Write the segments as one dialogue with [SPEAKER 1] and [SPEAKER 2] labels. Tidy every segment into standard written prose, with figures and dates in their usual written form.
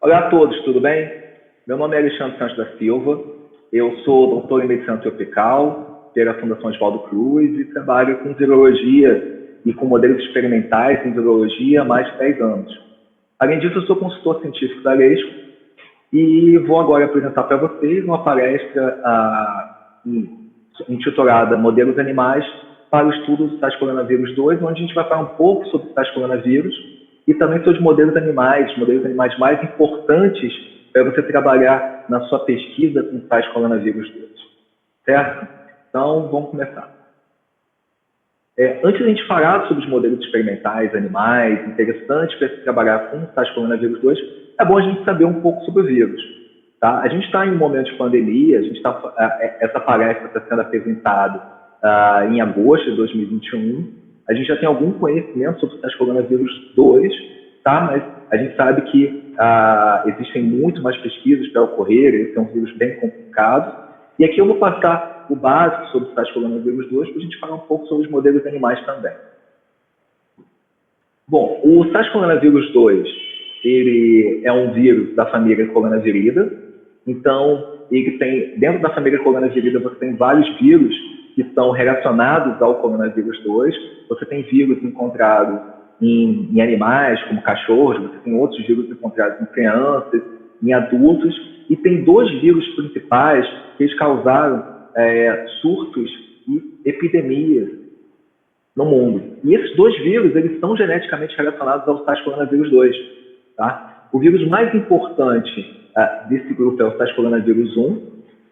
[SPEAKER 1] Olá a todos, tudo bem? Meu nome é Alexandre Santos da Silva, eu sou doutor em Medicina Tropical pela Fundação Oswaldo Cruz e trabalho com virologia e com modelos experimentais em virologia há mais de 10 anos. Além disso, eu sou consultor científico da Lesco e vou agora apresentar para vocês uma palestra intitulada Modelos Animais para o estudo do SARS-CoV-2, onde a gente vai falar um pouco sobre o SARS-CoV e também sobre os modelos animais mais importantes para você trabalhar na sua pesquisa com o SARS-CoV-2, certo? Então, vamos começar. Antes de a gente falar sobre os modelos experimentais animais interessantes para se trabalhar com o SARS-CoV-2, é bom a gente saber um pouco sobre o vírus. Tá? A gente está em um momento de pandemia, essa palestra está sendo apresentada em agosto de 2021. A gente já tem algum conhecimento sobre o SARS-CoV-2, tá? Mas a gente sabe que existem muito mais pesquisas para ocorrer, esse é um vírus bem complicado. E aqui eu vou passar o básico sobre o SARS-CoV-2 para a gente falar um pouco sobre os modelos animais também. Bom, o SARS-CoV-2 ele é um vírus da família Coronaviridae. Então, ele tem, dentro da família Coronaviridae, você tem vários vírus que estão relacionados ao coronavírus 2. Você tem vírus encontrados em animais, como cachorros, você tem outros vírus encontrados em crianças, em adultos, e tem dois vírus principais que eles causaram surtos e epidemias no mundo. E esses dois vírus, eles são geneticamente relacionados ao SARS-CoV-2. Tá? O vírus mais importante desse grupo é o SARS-CoV-1.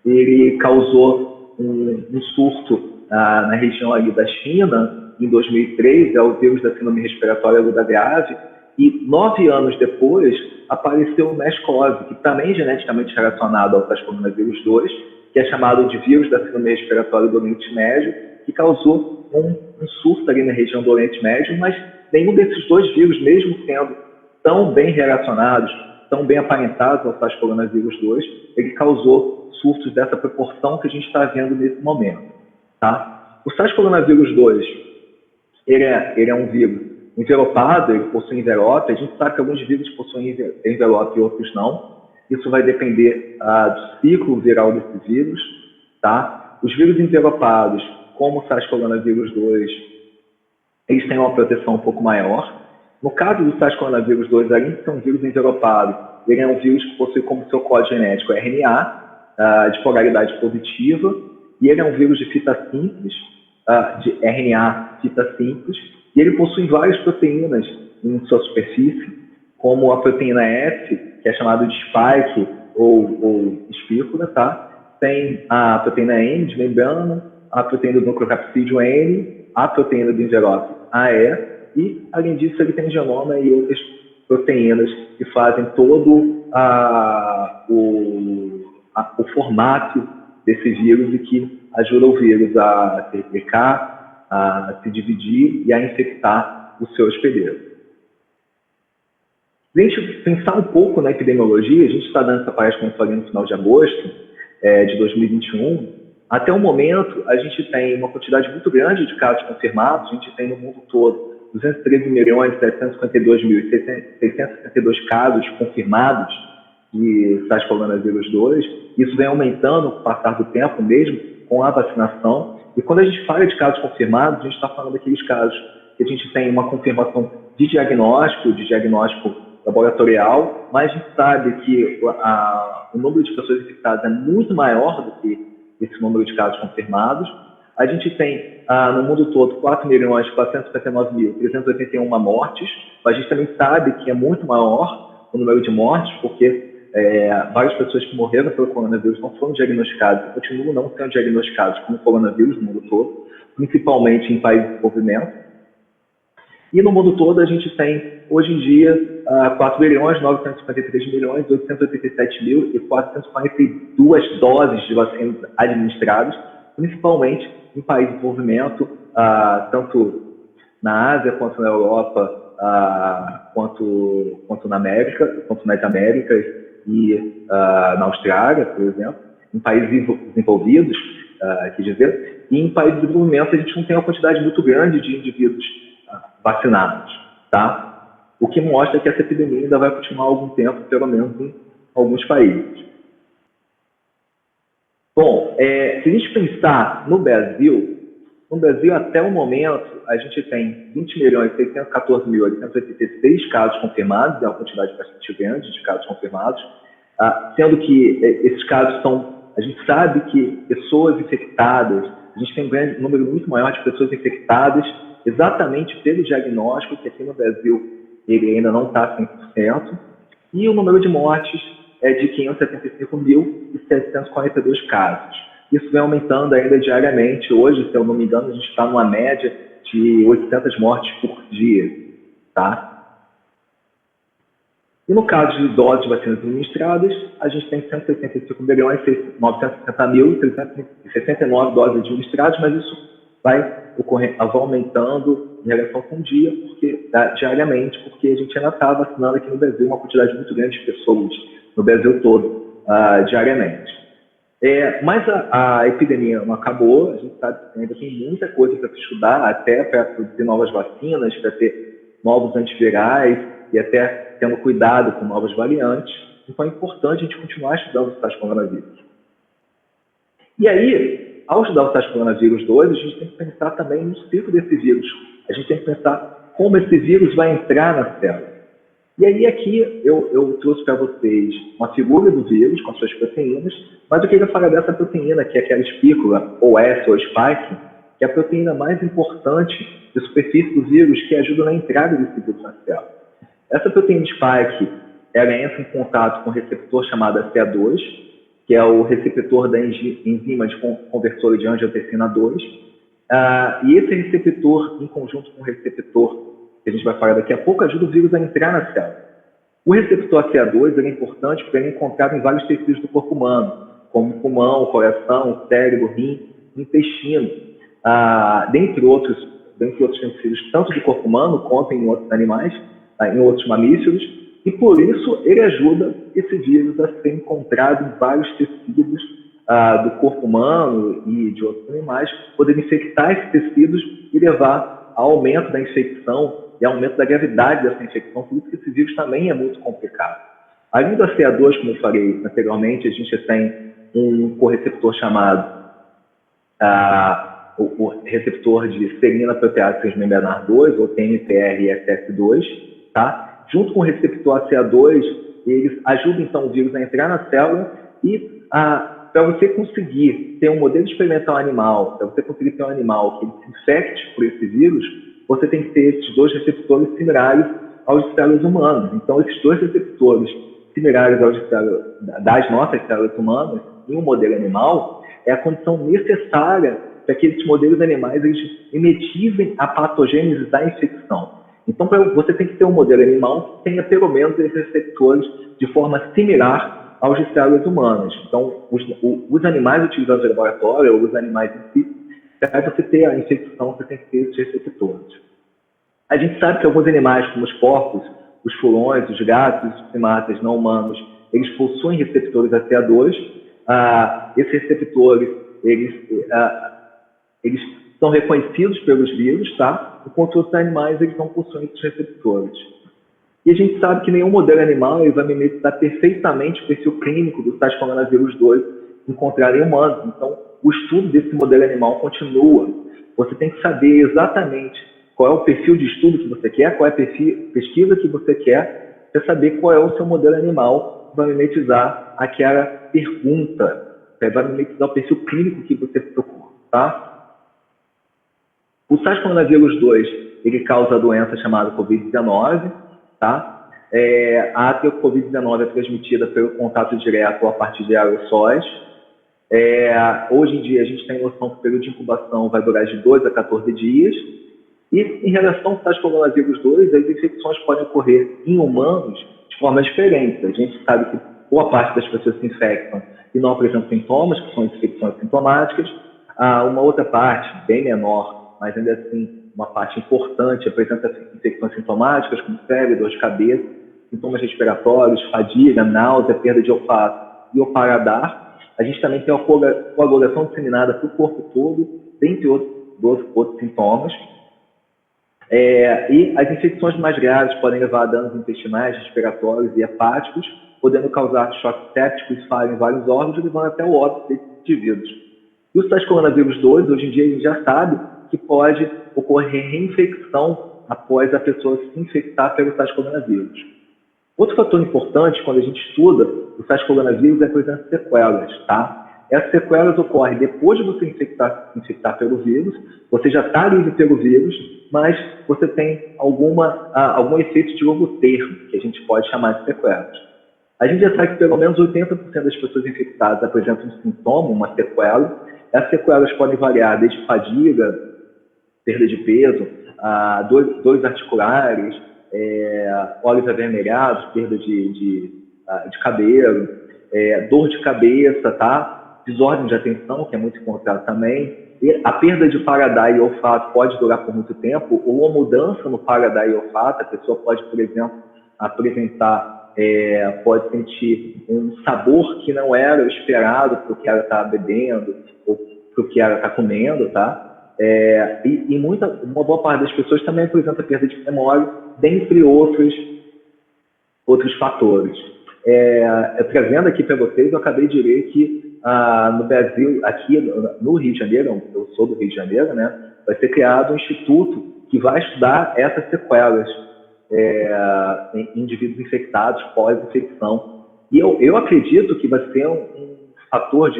[SPEAKER 1] Ele causou um surto na região ali da China, em 2003, é o vírus da síndrome respiratória aguda grave, e 9 anos depois apareceu o MERS-CoV, que também é geneticamente relacionado ao SARS-CoV-2, que é chamado de vírus da síndrome respiratória do Oriente Médio, que causou um surto ali na região do Oriente Médio, mas nenhum desses dois vírus, mesmo sendo tão bem relacionados, tão bem aparentados ao SARS-CoV-2, ele causou surtos dessa proporção que a gente está vendo nesse momento. Tá? O SARS-CoV-2, ele é um vírus envelopado, ele possui envelope. A gente sabe que alguns vírus possuem envelope e outros não. Isso vai depender do ciclo viral desse vírus. Tá? Os vírus envelopados, como o SARS-CoV-2, eles têm uma proteção um pouco maior. No caso do SARS-CoV-2, além de ser um vírus envelopado, ele é um vírus que possui como seu código genético RNA, de polaridade positiva, e ele é um vírus de fita simples, de RNA fita simples, e ele possui várias proteínas em sua superfície, como a proteína F, que é chamada de spike ou espícula, tá? Tem a proteína N de membrana, a proteína do nucleocapsídeo N, a proteína do envelope AE, e, além disso, ele tem genoma e outras proteínas que fazem todo o formato desse vírus e que ajuda o vírus a se replicar, a se dividir e a infectar o seu hospedeiro. Se a gente pensar um pouco na epidemiologia, a gente está dando essa palestra no final de agosto de 2021. Até o momento, a gente tem uma quantidade muito grande de casos confirmados. A gente tem no mundo todo 213.752.662 casos confirmados de SARS-CoV-2. Isso vem aumentando com o passar do tempo, mesmo com a vacinação. E quando a gente fala de casos confirmados, a gente está falando daqueles casos que a gente tem uma confirmação de diagnóstico laboratorial, mas a gente sabe que o número de pessoas infectadas é muito maior do que esse número de casos confirmados. A gente tem, no mundo todo, 4.459.381 mortes. A gente também sabe que é muito maior o número de mortes, porque várias pessoas que morreram pelo coronavírus não foram diagnosticadas, continuam não sendo diagnosticadas como coronavírus no mundo todo, principalmente em países de desenvolvimento. E no mundo todo a gente tem, hoje em dia, 4.953.887.442 doses de vacinas administradas, principalmente em países de desenvolvimento, tanto na Ásia quanto na Europa, quanto na América, quanto nas Américas e na Austrália, por exemplo, em países desenvolvidos, quer dizer, e em países de desenvolvimento a gente não tem uma quantidade muito grande de indivíduos vacinados, tá? O que mostra que essa epidemia ainda vai continuar algum tempo, pelo menos em alguns países. Bom, se a gente pensar no Brasil até o momento, a gente tem 20.614.886 casos confirmados, é uma quantidade bastante grande de casos confirmados, sendo que esses casos a gente sabe que pessoas infectadas, a gente tem um número muito maior de pessoas infectadas exatamente pelo diagnóstico, que aqui no Brasil ele ainda não está 100%, e o número de mortes é de 575.742 casos. Isso vem aumentando ainda diariamente. Hoje, se eu não me engano, a gente está numa média de 800 mortes por dia. Tá? E no caso de doses de vacinas administradas, a gente tem 165.960.369 doses administradas, mas isso vai aumentando em relação com o dia, diariamente, porque a gente ainda está vacinando aqui no Brasil uma quantidade muito grande de pessoas, no Brasil todo, diariamente. Mas a epidemia não acabou, a gente sabe que ainda tem muita coisa para se estudar, até para produzir novas vacinas, para ter novos antivirais e até tendo cuidado com novas variantes. Então é importante a gente continuar estudando o SARS-CoV-2. E aí, ao estudar o SARS-CoV-2, a gente tem que pensar também no ciclo desse vírus. A gente tem que pensar como esse vírus vai entrar na célula. E aí aqui eu trouxe para vocês uma figura do vírus com as suas proteínas, mas eu queria falar dessa proteína, que é aquela espícula, ou S, ou spike, que é a proteína mais importante de superfície do vírus, que ajuda na entrada desse vírus na célula. Essa proteína spike, ela entra em contato com um receptor chamado ACE2, que é o receptor da enzima de conversora de angiotensina 2, e esse receptor, em conjunto com o receptor que a gente vai falar daqui a pouco, ajuda o vírus a entrar na célula. O receptor ACE2 é importante porque ele é encontrado em vários tecidos do corpo humano, como pulmão, coração, cérebro, rim, intestino, dentre outros tecidos, tanto do corpo humano quanto em outros animais, em outros mamíferos, e por isso ele ajuda esse vírus a ser encontrado em vários tecidos do corpo humano e de outros animais, poder infectar esses tecidos e levar ao aumento da infecção e aumento da gravidade dessa infecção, por isso que esse vírus também é muito complicado. Além do ACE2, como eu falei anteriormente, a gente tem um correceptor chamado o receptor de serina protease transmembranar 2, ou TMPRSS2, tá? Junto com o receptor ACE2, eles ajudam então o vírus a entrar na célula e para você conseguir ter um modelo experimental animal, para você conseguir ter um animal que se infecte por esse vírus, você tem que ter esses dois receptores similares aos de células humanas. Então, esses dois receptores similares aos das nossas células humanas, em um modelo animal, é a condição necessária para que esses modelos animais eles mimetizem a patogênese da infecção. Então, você tem que ter um modelo animal que tenha pelo menos esses receptores de forma similar aos de células humanas. Então, os animais utilizados no laboratório, ou os animais em si, para você ter a infecção, você tem que ter esses receptores. A gente sabe que alguns animais, como os porcos, os furões, os gatos, os primatas não humanos, eles possuem receptores ACE2. Esses receptores, eles são reconhecidos pelos vírus, tá? Enquanto outros animais, eles não possuem esses receptores. E a gente sabe que nenhum modelo animal ele vai mimetizar perfeitamente o perfil clínico do SARS-CoV-2 encontrado em humanos. Então, o estudo desse modelo animal continua. Você tem que saber exatamente qual é o perfil de estudo que você quer, qual é a pesquisa que você quer, para saber qual é o seu modelo animal que vai mimetizar aquela pergunta, vai mimetizar o perfil clínico que você procura, tá? O SARS-CoV-2, ele causa a doença chamada Covid-19, tá? A Covid-19 é transmitida pelo contato direto ou a partir de aerossóis. Hoje em dia, a gente tem noção que o período de incubação vai durar de 2 a 14 dias. E em relação ao SARS-CoV-2, as infecções podem ocorrer em humanos de forma diferente. A gente sabe que boa parte das pessoas se infectam e não apresentam sintomas, que são infecções sintomáticas. Uma outra parte, bem menor, mas ainda assim uma parte importante, apresenta infecções sintomáticas, como febre, dor de cabeça, sintomas respiratórios, fadiga, náusea, perda de olfato e o paladar. A gente também tem uma coagulação disseminada para o corpo todo, dentre outros sintomas. E as infecções mais graves podem levar a danos intestinais, respiratórios e hepáticos, podendo causar choques sépticos e falha em vários órgãos, levando até o óbito desses indivíduos. E o SARS-CoV-2, hoje em dia, a gente já sabe que pode ocorrer reinfecção após a pessoa se infectar pelo SARS-CoV-2. Outro fator importante, quando a gente estuda o SARS-CoV-2, é a presença de sequelas, tá? Essas sequelas ocorrem depois de você infectar pelo vírus, você já está livre pelo vírus, mas você tem algum efeito de longo termo, que a gente pode chamar de sequelas. A gente já sabe que pelo menos 80% das pessoas infectadas apresentam um sintoma, uma sequela. Essas sequelas podem variar desde fadiga, perda de peso, dores articulares, olhos avermelhados, perda de cabelo, dor de cabeça, tá? Desordem de atenção, que é muito encontrado também. E a perda de paladar e olfato pode durar por muito tempo, ou uma mudança no paladar e olfato. A pessoa pode, por exemplo, pode sentir um sabor que não era o esperado para o que ela está bebendo ou para o que ela está comendo, tá? Uma boa parte das pessoas também apresenta perda de memória, dentre outros fatores. Trazendo aqui para vocês, eu acabei de ler que no Brasil, aqui no Rio de Janeiro, eu sou do Rio de Janeiro, né, vai ser criado um instituto que vai estudar essas sequelas em indivíduos infectados pós-infecção. E eu acredito que vai ser um fator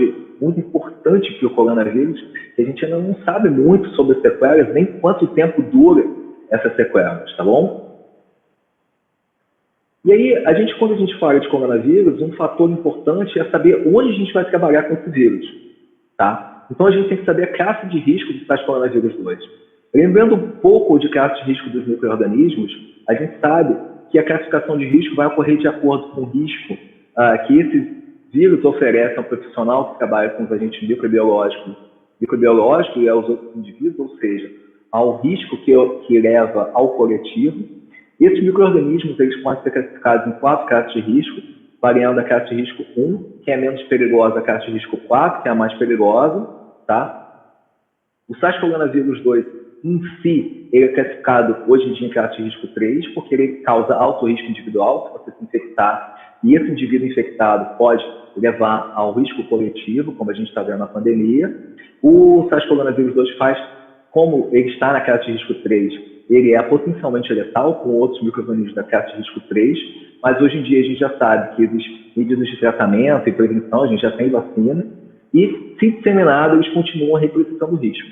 [SPEAKER 1] muito importante para o coronavírus, que a gente ainda não sabe muito sobre as sequelas, nem quanto tempo dura essas sequelas, tá bom? E aí, quando a gente fala de coronavírus, um fator importante é saber onde a gente vai trabalhar com esse vírus, tá? Então, a gente tem que saber a classe de risco do SARS-CoV-2. Lembrando um pouco de classe de risco dos micro-organismos, a gente sabe que a classificação de risco vai ocorrer de acordo com o risco que esse vírus oferece ao profissional que trabalha com os agentes microbiológicos e aos outros indivíduos, ou seja, ao risco que leva ao coletivo. Esses micro-organismos eles podem ser classificados em 4 classes de risco, variando a classe de risco 1, que é menos perigosa, a classe de risco 4, que é a mais perigosa, tá? O SARS-CoV-2 em si, ele é classificado hoje em dia em classe de risco 3, porque ele causa alto risco individual, se você se infectar, e esse indivíduo infectado pode levar ao risco coletivo, como a gente está vendo na pandemia. O SARS-CoV-2 como ele está na classe de risco 3, ele é potencialmente letal com outros micro-organismos da classe de risco 3, mas hoje em dia a gente já sabe que existem medidas de tratamento e prevenção, a gente já tem vacina, e se disseminado, eles continuam reproduzindo o risco.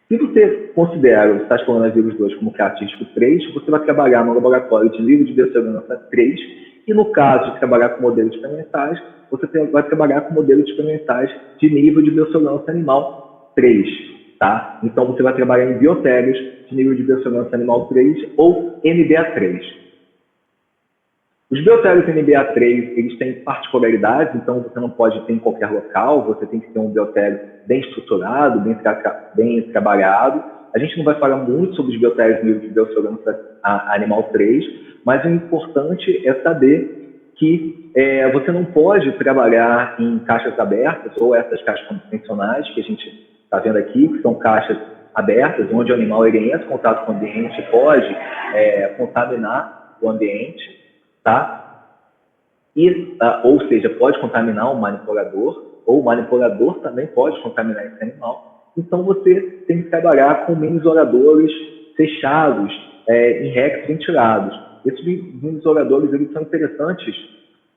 [SPEAKER 1] Se você considera o SARS-CoV-2 como classe de risco 3, você vai trabalhar no laboratório de nível de biossegurança 3, e no caso de trabalhar com modelos experimentais, você vai trabalhar com modelos experimentais de nível de biossegurança animal 3. Tá? Então, você vai trabalhar em biotérios de nível de biossegurança animal 3 ou NBA3. Os biotérios NBA3, eles têm particularidades, então você não pode ter em qualquer local, você tem que ter um biotério bem estruturado, bem trabalhado. A gente não vai falar muito sobre os biotérios de nível de biossegurança animal 3, mas o importante é saber que você não pode trabalhar em caixas abertas ou essas caixas convencionais que a gente está vendo aqui, que são caixas abertas, onde o animal ele entra em contato com o ambiente, pode contaminar o ambiente, tá? Ou seja, pode contaminar o manipulador, ou o manipulador também pode contaminar esse animal. Então, você tem que trabalhar com mini isoladores fechados, em racks ventilados. Esses mini isoladores eles são interessantes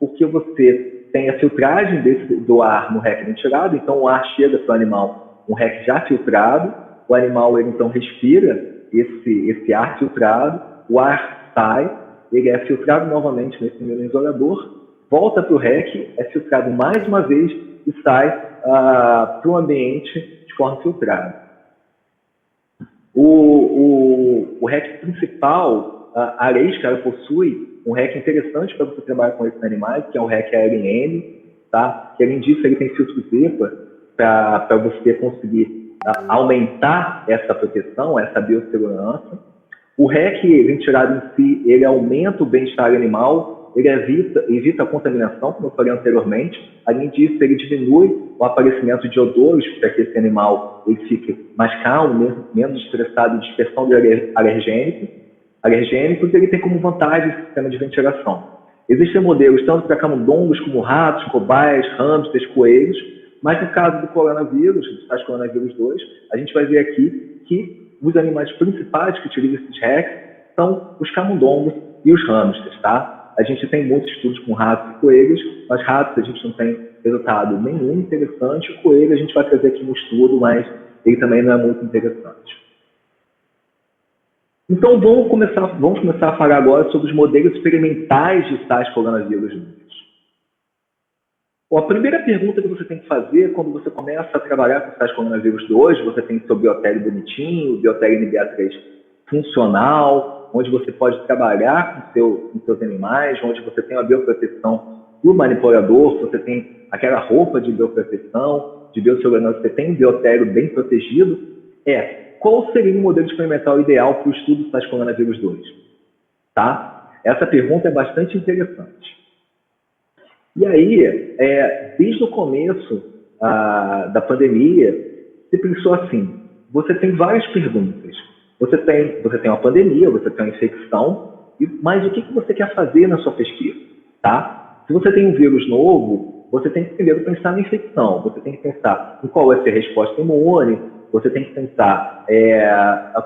[SPEAKER 1] porque você tem a filtragem do ar no rack ventilado, então o ar chega para o animal um REC já filtrado, o animal ele então respira esse ar filtrado, o ar sai, ele é filtrado novamente nesse mini isolador, volta para o REC, é filtrado mais uma vez e sai para o ambiente de forma filtrada. O REC principal, a Aresca, ela possui um REC interessante para você trabalhar com esses animais, que é o REC ARN, tá? Que além disso ele tem filtro ZEPA, para você conseguir aumentar essa proteção, essa biossegurança. O REC ventilado em si, ele aumenta o bem-estar animal, ele evita a contaminação, como eu falei anteriormente. Além disso, ele diminui o aparecimento de odores, para que esse animal ele fique mais calmo, menos estressado, dispersão de alergênicos, ele tem como vantagem esse sistema de ventilação. Existem modelos tanto para camundongos como ratos, cobaias, hamsters, coelhos, mas no caso do coronavírus, do SARS-CoV-2, a gente vai ver aqui que os animais principais que utilizam esses REX são os camundongos e os hamsters, tá? A gente tem muitos estudos com ratos e coelhos, mas ratos a gente não tem resultado nenhum interessante. O coelho a gente vai trazer aqui no estudo, mas ele também não é muito interessante. Então, vamos começar a falar agora sobre os modelos experimentais de SARS-CoV-2. Bom, a primeira pergunta que você tem que fazer quando você começa a trabalhar com SARS-CoV-2, você tem seu biotélio bonitinho, o biotélio NBA3 funcional, onde você pode trabalhar com seus animais, onde você tem a bioproteção do manipulador, você tem aquela roupa de bioproteção, de biossegurança, você tem um biotélio bem protegido, qual seria o modelo experimental ideal para o estudo do SARS-CoV-2? Tá? Essa pergunta é bastante interessante. E aí, desde o começo da pandemia, se pensou assim, você tem várias perguntas. Você tem uma pandemia, você tem uma infecção, mas o que você quer fazer na sua pesquisa? Tá? Se você tem um vírus novo, você tem que primeiro pensar na infecção, você tem que pensar em qual vai ser a resposta imune, você tem que pensar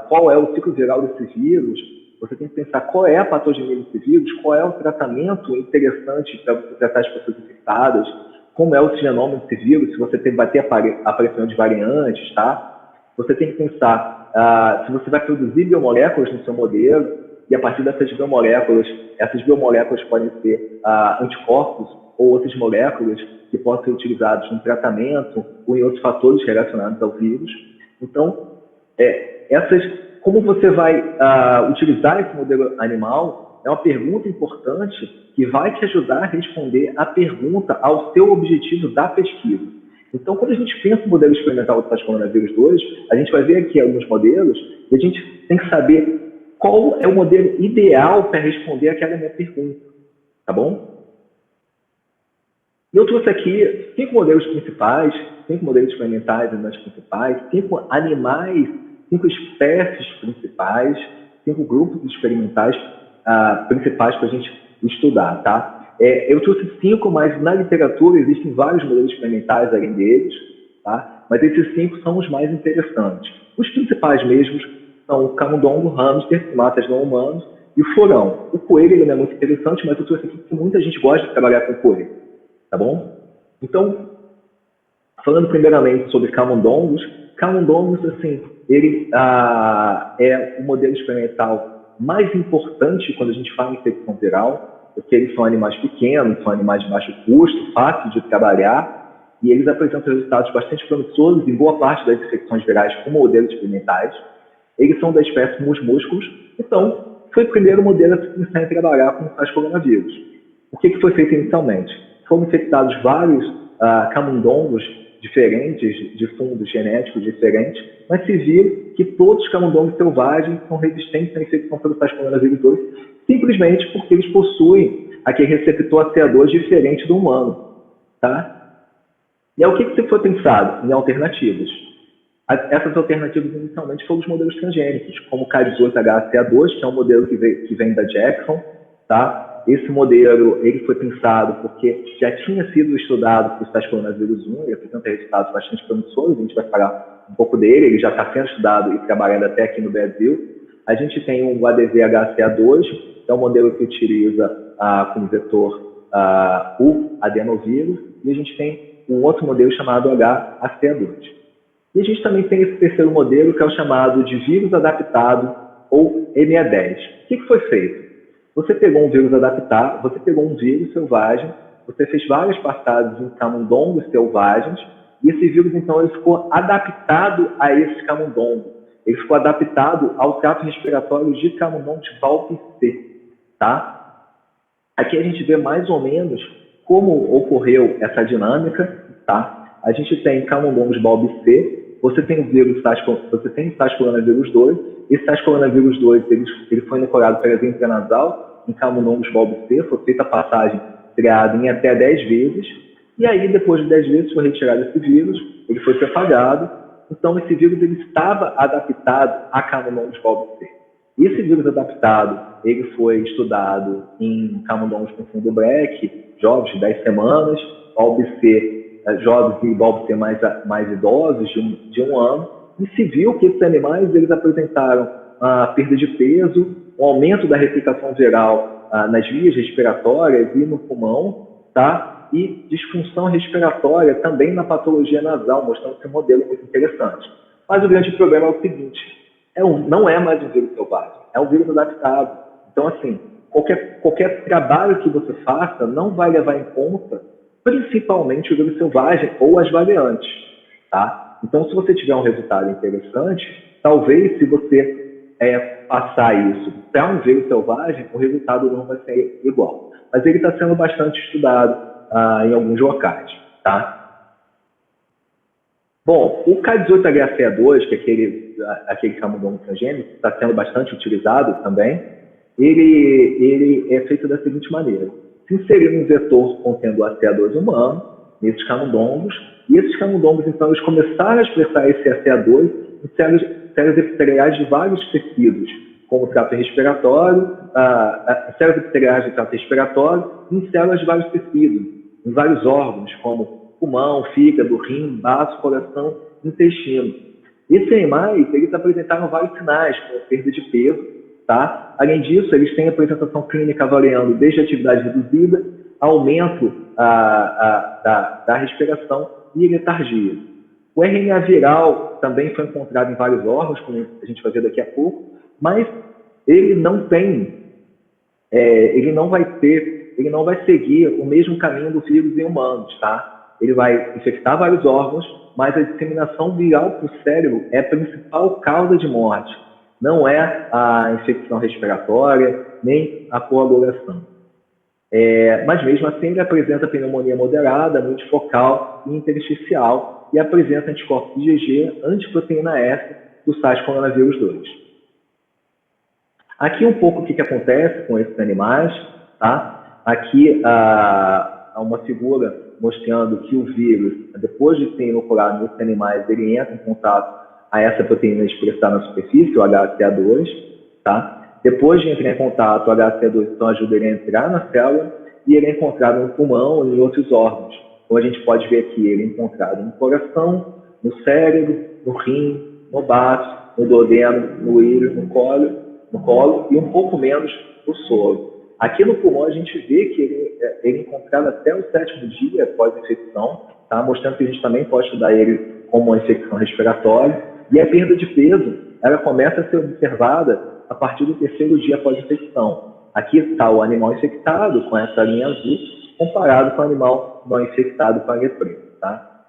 [SPEAKER 1] qual é o ciclo viral desse vírus, você tem que pensar qual é a patogenia desse vírus, qual é o tratamento interessante para você tratar as pessoas infectadas, como é o genoma desse vírus, se você vai ter aparecimento de variantes, tá? Você tem que pensar se você vai produzir biomoléculas no seu modelo, e a partir dessas biomoléculas, podem ser anticorpos ou outras moléculas que possam ser utilizadas no tratamento ou em outros fatores relacionados ao vírus. Então, como você vai utilizar esse modelo animal é uma pergunta importante que vai te ajudar a responder a pergunta ao seu objetivo da pesquisa. Então, quando a gente pensa no modelo experimental do SARS-CoV-2, a gente vai ver aqui alguns modelos e a gente tem que saber qual é o modelo ideal para responder aquela minha pergunta, tá bom? E eu trouxe aqui 5 modelos principais, 5 modelos experimentais principais, 5 animais, 5 espécies principais, 5 grupos experimentais principais para a gente estudar, tá? Eu trouxe 5, mas na literatura existem vários modelos experimentais além deles, tá? Mas esses 5 são os mais interessantes. Os principais mesmos são o camundongo, hamster, primatas não humanos e o furão. O coelho ele não é muito interessante, mas eu trouxe aqui porque muita gente gosta de trabalhar com coelho, tá bom? Então, falando primeiramente sobre camundongos, assim, ele é o modelo experimental mais importante quando a gente fala em infecção viral, porque eles são animais pequenos, são animais de baixo custo, fáceis de trabalhar, e eles apresentam resultados bastante promissores em boa parte das infecções virais com modelos experimentais. Eles são da espécie musmúsculos, então foi o primeiro modelo a se começar a trabalhar com o SARS-CoV-2. O que foi feito inicialmente? Foram infectados vários camundongos diferentes, de fundos genéticos diferentes, mas se viu que todos os camundongos selvagens são resistentes à infecção pelo SARS-CoV-2, simplesmente porque eles possuem aquele receptor ACE2 diferente do humano, tá? E aí o que foi pensado? Em alternativas. Essas alternativas inicialmente foram os modelos transgênicos, como o CARIS-8HCA2, que é um modelo que vem da Jackson, tá? Esse modelo ele foi pensado porque já tinha sido estudado para o SARS-CoV-2 e apresenta resultados bastante promissores, a gente vai falar um pouco dele, ele já está sendo estudado e trabalhando até aqui no Brasil. A gente tem um ADV-HCA2, que é um modelo que utiliza como vetor o adenovírus, e a gente tem um outro modelo chamado HACA2. E a gente também tem esse terceiro modelo, que é o chamado de vírus adaptado, ou ME10. O que foi feito? Você pegou um vírus adaptado, você pegou um vírus selvagem, você fez várias passagens em camundongos selvagens, e esse vírus, então, ele ficou adaptado a esses camundongos. Ele ficou adaptado ao trato respiratório de camundongos valpicê, tá? Aqui a gente vê mais ou menos como ocorreu essa dinâmica, tá? A gente tem camundongos valpicê, você tem o vírus SARS-CoV-2, esse SARS-CoV-2, ele foi inoculado pela via intranasal, em camundongos bulbo C, foi feita a passagem triada em até 10 vezes, e aí, depois de 10 vezes, foi retirado esse vírus, ele foi propagado. Então, esse vírus ele estava adaptado a camundongos bulbo C. Esse vírus adaptado, ele foi estudado em camundongos com fundo black, jovens de 10 semanas, bulbo C, jovens e bulbo C mais idosos, de um ano, e se viu que esses animais eles apresentaram a perda de peso, um aumento da replicação viral nas vias respiratórias e no pulmão, tá? E disfunção respiratória também na patologia nasal, mostrando esse modelo muito interessante. Mas o grande problema é o seguinte, não é mais um vírus selvagem, é um vírus adaptado. Então, assim, qualquer trabalho que você faça não vai levar em conta principalmente o vírus selvagem ou as variantes, tá? Então, se você tiver um resultado interessante, talvez se você passar isso para um vírus selvagem, o resultado não vai ser igual. Mas ele está sendo bastante estudado em alguns locais, tá? Bom, o K18HCA2, que é aquele camundongo transgênico, está sendo bastante utilizado também, ele é feito da seguinte maneira. Se inserir um vetor contendo ACA2 humano nesses camundongos, e esses camundongos, então, eles começaram a expressar esse ACA2 em células epiteliais de vários tecidos, como o trato respiratório, células epiteliais do trato respiratório, e em células de vários tecidos, em vários órgãos, como pulmão, fígado, rim, baço, coração, intestino. Esses animais, eles apresentaram vários sinais, como perda de peso, tá? Além disso, eles têm apresentação clínica variando desde atividade reduzida, aumento da respiração e letargia. O RNA viral também foi encontrado em vários órgãos, como a gente vai ver daqui a pouco, mas ele não vai seguir o mesmo caminho do vírus em humanos, tá? Ele vai infectar vários órgãos, mas a disseminação viral para o cérebro é a principal causa de morte. Não é a infecção respiratória, nem a coagulação. Mas mesmo assim ele apresenta pneumonia moderada, multifocal e intersticial e apresenta anticorpos IgG, antiproteína S do SARS-CoV-2. Aqui um pouco o que acontece com esses animais, tá? Aqui há uma figura mostrando que o vírus, depois de ser inoculado nesses animais, ele entra em contato a essa proteína expressada na superfície, o HCA2, tá? Depois de entrar em contato, o HCA2 então ajuda ele a entrar na célula e ele é encontrado no pulmão e em outros órgãos. Como a gente pode ver aqui, ele é encontrado no coração, no cérebro, no rim, no baço, no duodeno, no íris, no colo e um pouco menos no solo. Aqui no pulmão a gente vê que ele é encontrado até o 7º dia após a infecção, tá? Mostrando que a gente também pode estudar ele como uma infecção respiratória. E a perda de peso, ela começa a ser observada a partir do 3º dia após a infecção. Aqui está o animal infectado com essa linha azul, comparado com o animal não infectado com a linha preta, tá?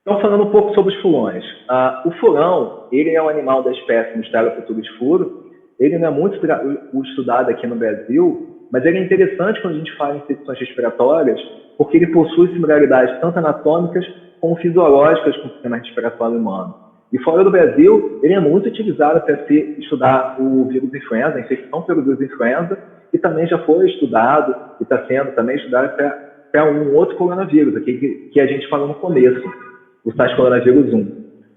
[SPEAKER 1] Então, falando um pouco sobre os furões. O furão, ele é um animal da espécie Mustela-Putulus furo. Ele não é muito estudado aqui no Brasil, mas ele é interessante quando a gente fala em infecções respiratórias, porque ele possui similaridades tanto anatômicas como fisiológicas com o sistema respiratório humano. E fora do Brasil, ele é muito utilizado para estudar o vírus influenza, a infecção pelo vírus influenza, e também já foi estudado e está sendo também estudado para um outro coronavírus, aqui que a gente falou no começo, o SARS-CoV-2.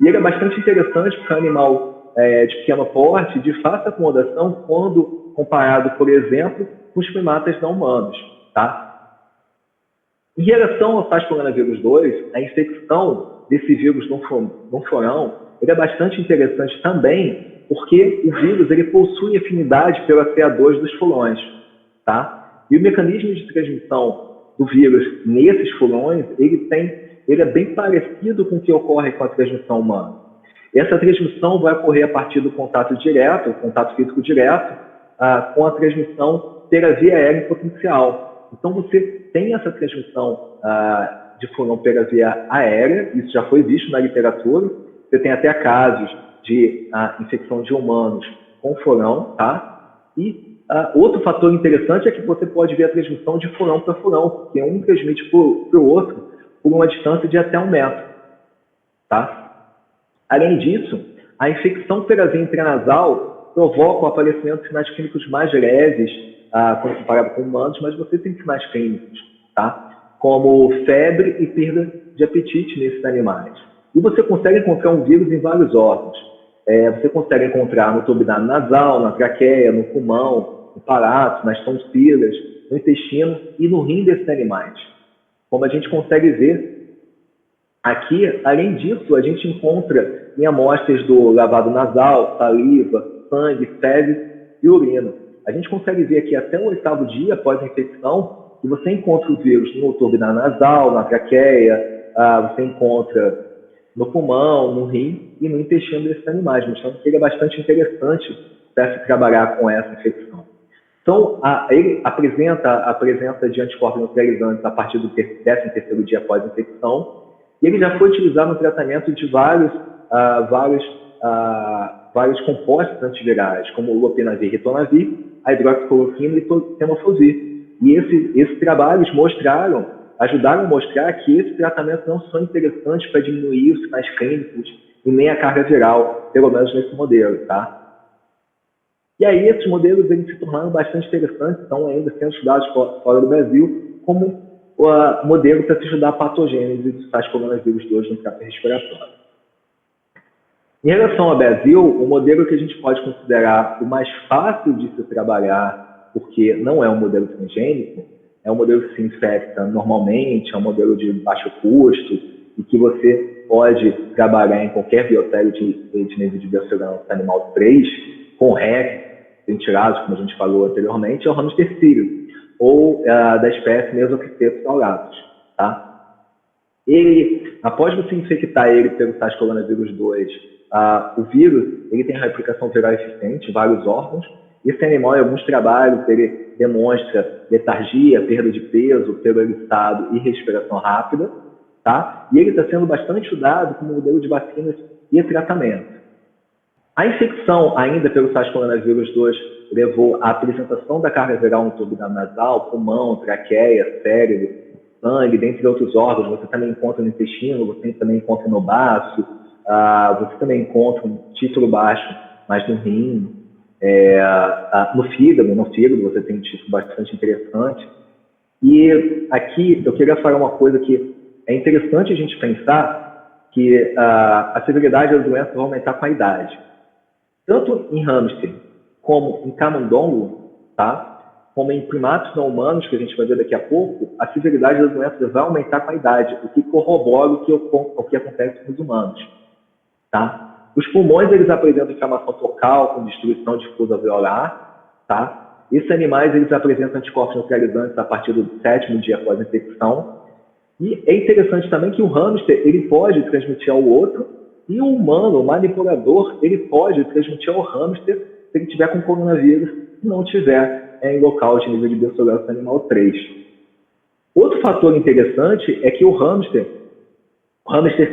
[SPEAKER 1] E ele é bastante interessante porque é um animal de pequeno porte, de fácil acomodação, quando comparado, por exemplo, com os primatas não humanos, tá? Em relação ao SARS-CoV-2, a infecção desse vírus no furão, ele é bastante interessante também, porque o vírus ele possui afinidade pelo ACA2 dos furões, tá? E o mecanismo de transmissão do vírus nesses furões, ele é bem parecido com o que ocorre com a transmissão humana. Essa transmissão vai ocorrer a partir do contato direto, contato físico direto, com a transmissão pela via aérea potencial. Então, você tem essa transmissão de furão pela via aérea, isso já foi visto na literatura. Você tem até casos de infecção de humanos com furão, tá? E outro fator interessante é que você pode ver a transmissão de furão para furão, porque um transmite para o outro por uma distância de até 1 metro, tá? Além disso, a infecção pela via intranasal provocam o aparecimento de sinais clínicos mais leves, quando comparado com humanos, mas você tem sinais clínicos, tá? Como febre e perda de apetite nesses animais. E você consegue encontrar um vírus em vários órgãos. Você consegue encontrar no tubo nasal, na traqueia, no pulmão, no palato, nas tonsilas, no intestino e no rim desses animais. Como a gente consegue ver aqui, além disso, a gente encontra em amostras do lavado nasal, saliva, sangue, fezes e urina. A gente consegue ver aqui até o 8º dia após a infecção que você encontra o vírus no tubo nasal, na traqueia, você encontra no pulmão, no rim e no intestino desses animais, mostrando que ele é bastante interessante para se trabalhar com essa infecção. Então, ele apresenta a presença de anticorpos neutralizantes a partir do 13º dia após a infecção, e ele já foi utilizado no tratamento de vários compostos antivirais, como o lopinavir e ritonavir, a hidroxicloroquina e tenofovir. E esses trabalhos ajudaram a mostrar que esses tratamentos não são interessantes para diminuir os sinais clínicos e nem a carga viral, pelo menos nesse modelo, tá? E aí esses modelos eles se tornaram bastante interessantes, estão ainda sendo estudados fora do Brasil como modelo para se estudar a patogênese do SARS-CoV-2 no trato respiratório. Em relação ao Brasil, o modelo que a gente pode considerar o mais fácil de se trabalhar, porque não é um modelo transgênico, é um modelo que se infecta normalmente, é um modelo de baixo custo e que você pode trabalhar em qualquer biotério de nível de biossegurança animal 3, com REC, ventilados, como a gente falou anteriormente, é o hamster sírio, ou da espécie Mesocriptetus tauratus, tá? Ele, após você infectar ele pelo SARS-CoV-2, o vírus ele tem replicação viral eficiente em vários órgãos. Esse animal, em alguns trabalhos, ele demonstra letargia, perda de peso, pelo eriçado e respiração rápida, tá? E ele está sendo bastante estudado como modelo de vacinas e tratamento. A infecção ainda pelo SARS-CoV-2 levou à apresentação da carga viral no tubo nasal, pulmão, traqueia, cérebro, sangue, dentre outros órgãos. Você também encontra no intestino, você também encontra no baço, você também encontra um título baixo, mas no rim, no fígado você tem um título bastante interessante. E aqui eu queria falar uma coisa que é interessante a gente pensar, que a severidade das doenças vai aumentar com a idade. Tanto em hamster como em camundongo, tá? Como em primatos não humanos, que a gente vai ver daqui a pouco, a severidade das doenças vai aumentar com a idade, o que corrobora o que acontece com os humanos. Tá? Os pulmões eles apresentam inflamação focal com destruição difusa alveolar. Tá? Esses animais eles apresentam anticorpos neutralizantes a partir do 7º dia após a infecção. E é interessante também que o hamster ele pode transmitir ao outro, e o humano, o manipulador, ele pode transmitir ao hamster se ele tiver com coronavírus e não tiver em local de nível de biossegurança animal 3. Outro fator interessante é que o hamster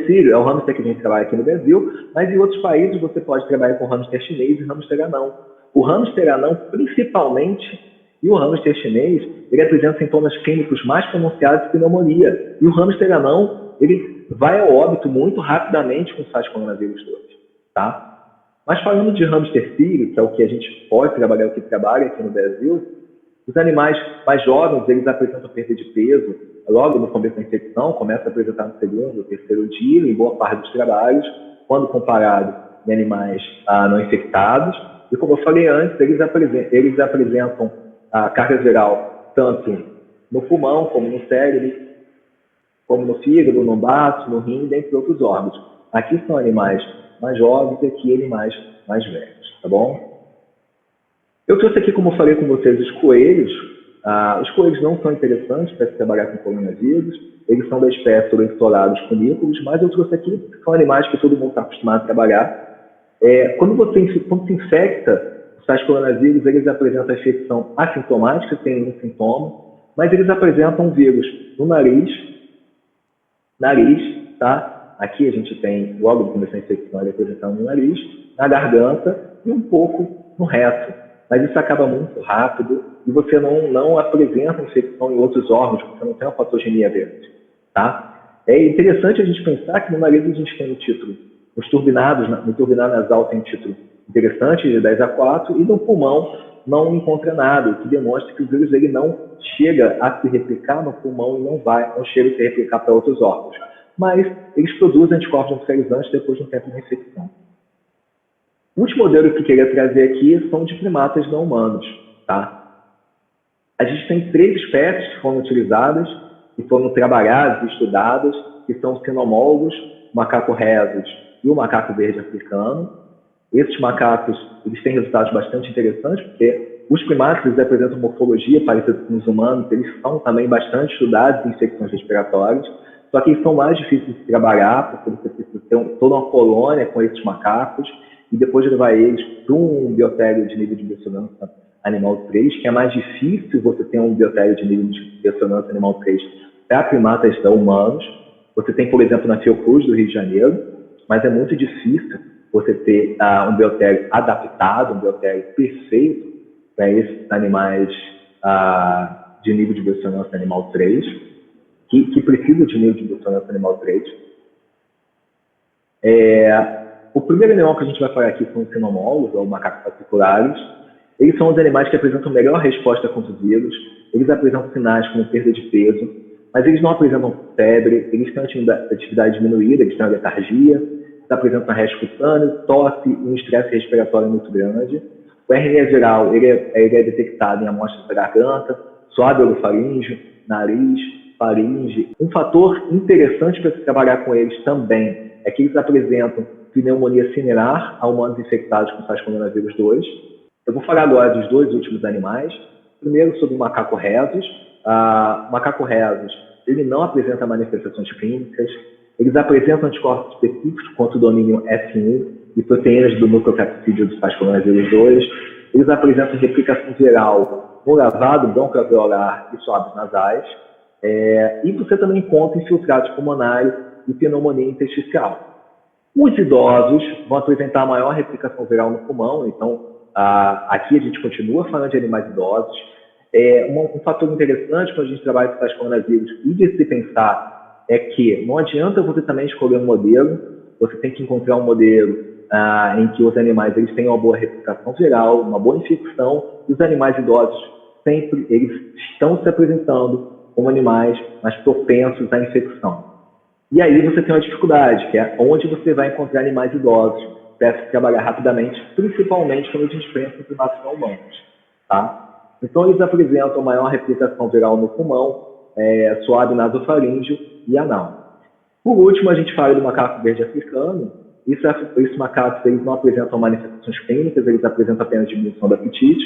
[SPEAKER 1] sírio é o hamster que a gente trabalha aqui no Brasil, mas em outros países você pode trabalhar com hamster chinês e hamster anão. O hamster anão, principalmente, e o hamster chinês, ele apresenta sintomas clínicos mais pronunciados de pneumonia. E o hamster anão, ele vai ao óbito muito rapidamente com o SARS-CoV-2, tá? Mas falando de hamster sírio, que é o que a gente pode trabalhar, o que trabalha aqui no Brasil, os animais mais jovens, eles apresentam perda de peso logo no começo da infecção, começa a apresentar no 2º ou 3º dia, em boa parte dos trabalhos, quando comparado em animais não infectados. E como eu falei antes, eles apresentam a carga viral tanto no pulmão, como no cérebro, como no fígado, no baço, no rim, dentre outros órgãos. Aqui são animais mais jovens e aqui animais mais velhos, tá bom? Eu trouxe aqui, como eu falei com vocês, os coelhos. Os coelhos não são interessantes para se trabalhar com coronavírus. Eles são da espécie Oryctolagus cuniculus, mas eu trouxe aqui são animais que todo mundo está acostumado a trabalhar. Quando se infecta o SARS-CoV-2, eles apresentam a infecção assintomática, sem nenhum sintoma, mas eles apresentam um vírus no nariz, tá? Aqui a gente tem, logo no começo da infecção, ele apresentando no nariz, na garganta e um pouco no reto. Mas isso acaba muito rápido e você não apresenta infecção em outros órgãos, você não tem uma patogenia verde, tá? É interessante a gente pensar que no nariz a gente tem o título, no turbinado nasal tem o título interessante, de 10 a 4, e no pulmão não encontra nada, o que demonstra que o vírus ele não chega a se replicar no pulmão e não chega a se replicar para outros órgãos. Mas eles produzem anticorpos neutralizantes depois de um tempo de infecção. O último modelo que eu queria trazer aqui são de primatas não humanos. Tá? A gente tem 3 espécies que foram utilizadas, que foram trabalhadas e estudadas, que são os sinomólogos, o macaco rhesus e o macaco verde africano. Esses macacos eles têm resultados bastante interessantes, porque os primatas eles apresentam morfologia parecida com os humanos, eles são também bastante estudados em infecções respiratórias, só que eles são mais difíceis de trabalhar, porque você precisa ter toda uma colônia com esses macacos, e depois levar eles para um biotério de nível de biossegurança animal 3, que é mais difícil você ter um biotério de nível de biossegurança animal 3 para primatas não humanos. Você tem, por exemplo, na Fiocruz do Rio de Janeiro, mas é muito difícil você ter um biotério adaptado, um biotério perfeito para esses animais de nível de biossegurança animal 3, que precisam de nível de biossegurança animal 3. O primeiro animal que a gente vai falar aqui são os sinomólogos, ou macacos particulares. Eles são os animais que apresentam melhor resposta contra o vírus. Eles apresentam sinais como perda de peso, mas eles não apresentam febre, eles têm atividade diminuída, eles têm uma letargia, eles apresentam arresto cutâneo, tosse e um estresse respiratório muito grande. O RNA viral ele é detectado em amostras da garganta, suave orofaríngeo, nariz, faringe. Um fator interessante para se trabalhar com eles também é que eles apresentam pneumonia similar a humanos infectados com SARS-CoV-2 2. Eu vou falar agora dos 2 últimos animais. Primeiro sobre o macaco rhesus. O macaco rhesus ele não apresenta manifestações clínicas. Eles apresentam anticorpos específicos contra o domínio F1 e proteínas do nucleocapsídeo do SARS-CoV-2 2. Eles apresentam replicação viral no lavado broncoalveolar e swabs nasais. E você também encontra infiltrados pulmonares e pneumonia intersticial. Os idosos vão apresentar maior replicação viral no pulmão, então aqui a gente continua falando de animais idosos. Um fator interessante quando a gente trabalha com SARS-CoV-2 e de se pensar é que não adianta você também escolher um modelo, você tem que encontrar um modelo em que os animais eles tenham uma boa replicação viral, uma boa infecção, e os animais idosos sempre eles estão se apresentando como animais mais propensos à infecção. E aí você tem uma dificuldade, que é onde você vai encontrar animais idosos para se trabalhar rapidamente, principalmente quando a gente pensa em primatas não humanos. Tá? Então, eles apresentam maior replicação viral no pulmão, suave nasofaríngeo e anal. Por último, a gente fala do macaco verde africano. Esses macacos eles não apresentam manifestações clínicas, eles apresentam apenas diminuição do apetite,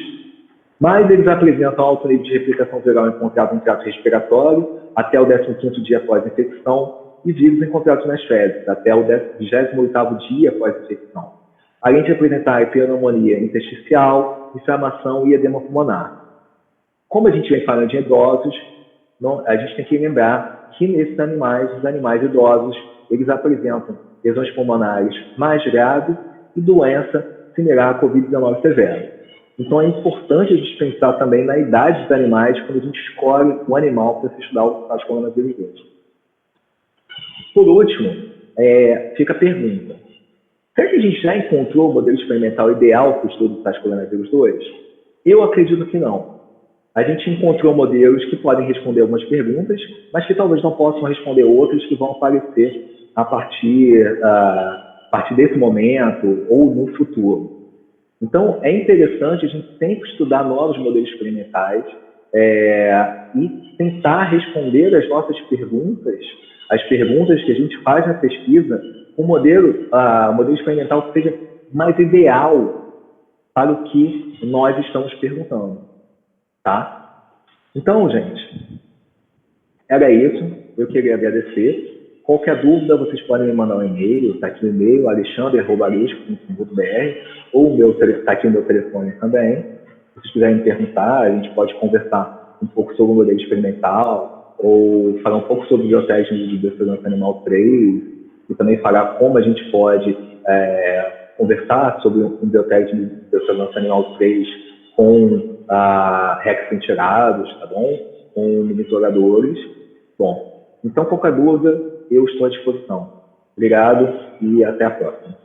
[SPEAKER 1] mas eles apresentam alto nível de replicação viral encontrado no trato respiratório até o 15º dia após a infecção, e vírus encontrados nas fezes, até o 28º dia após a infecção. Além de apresentar pneumonia intersticial, inflamação e edema pulmonar. Como a gente vem falando de idosos, a gente tem que lembrar que nesses animais, os animais idosos, eles apresentam lesões pulmonares mais graves e doença similar à Covid-19 severa. Então é importante a gente pensar também na idade dos animais quando a gente escolhe um animal para se estudar o SARS-CoV-2 2. Por último, fica a pergunta. Será que a gente já encontrou o modelo experimental ideal para o estudo do SARS-CoV-2 2? Eu acredito que não. A gente encontrou modelos que podem responder algumas perguntas, mas que talvez não possam responder outras que vão aparecer a partir desse momento ou no futuro. Então, é interessante a gente sempre estudar novos modelos experimentais e tentar responder as nossas perguntas, as perguntas que a gente faz na pesquisa, um modelo experimental que seja mais ideal para o que nós estamos perguntando. Tá? Então, gente, era isso. Eu queria agradecer. Qualquer dúvida, vocês podem me mandar um e-mail. Está aqui o e-mail, alexandre@arisco.com.br, ou está aqui o meu telefone também. Se vocês quiserem me perguntar, a gente pode conversar um pouco sobre o modelo experimental, ou falar um pouco sobre biotécnicas de biossegurança animal 3, e também falar como a gente pode conversar sobre um biotécnico de biossegurança animal 3 com REX ventilados, tá bom? Com monitoradores. Bom, então, qualquer dúvida, eu estou à disposição. Obrigado e até a próxima.